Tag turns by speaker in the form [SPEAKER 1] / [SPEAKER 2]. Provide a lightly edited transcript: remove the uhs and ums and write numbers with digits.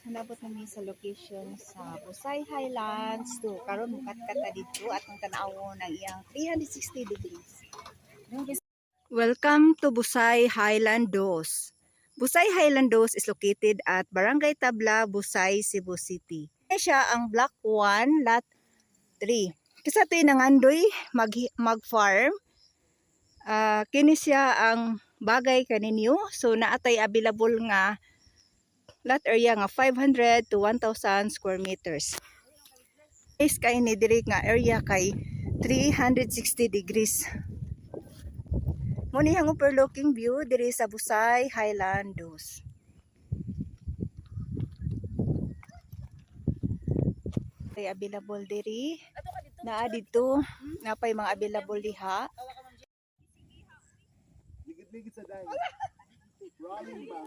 [SPEAKER 1] Nabot namin sa location sa Busay Highlands to karon mukat-kat ta dito atong tan-awon ang iyang 360 degrees. Welcome to Busay Highlands. Busay Highlands is located at Barangay Tabla, Busay, Cebu City. Siya ang Block 1, Lot 3. Kasi ito nangandoy mag-farm. Kini siya ang bagay kaninyo. So naatay available nga lot area nga 500 to 1,000 square meters. Is kay ni diri nga area kay 360 degrees. Muni ang overlooking view diri sa Busay Highlands. Kay available diri naa dito napay mga available diha.
[SPEAKER 2] Ligid-ligid sa dahil. Rolling ba?